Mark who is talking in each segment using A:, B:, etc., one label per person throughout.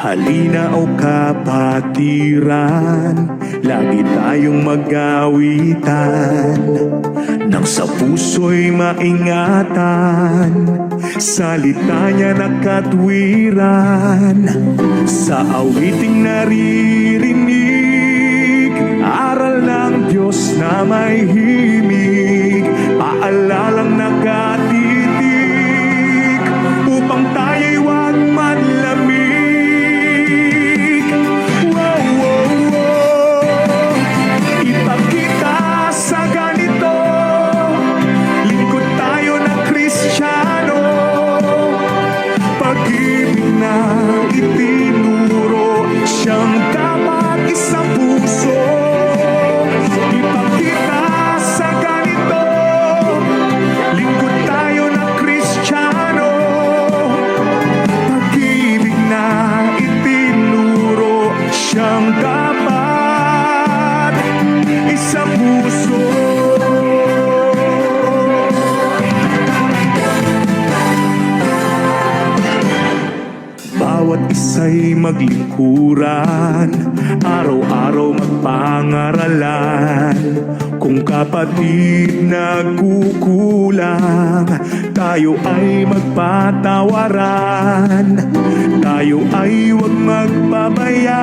A: Halina o kapatiran, lagi tayong mag-awitan, nang sa puso'y maingatan, salita niya na katwiran. Sa awiting naririnig, aral ng Diyos na may himig, paalalang nakatitig, upang tayo'y huwag manlamig. Itinuro siyang dapat isang puso. Ipakita sa ganito, lingkod tayo ng Kristiyano. Pag-ibig na itinuro siyang dapat isang puso. Bawat isa'y maglingkuran, araw-araw magpangaralan. Kung kapatid nagkukulang, tayo ay magpatawaran. Tayo ay huwag magpabaya,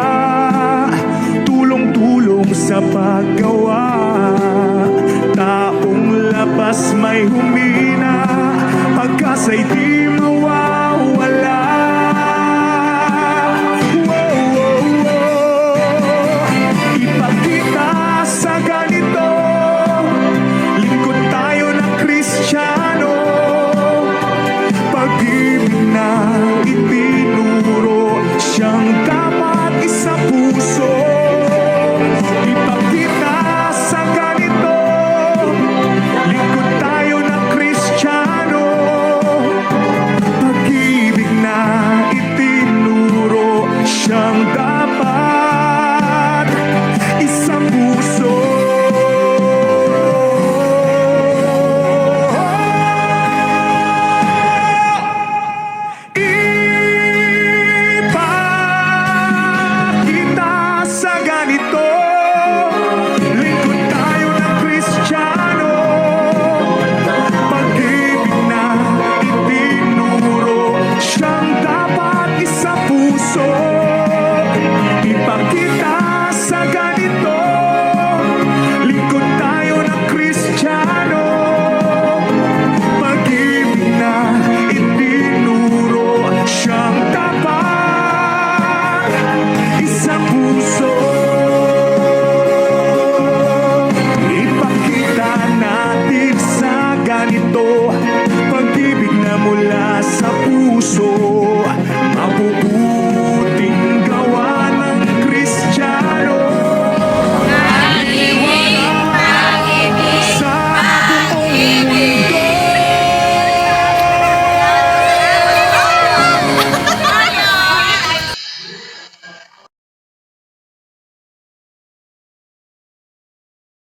A: tulong-tulong sa paggawa.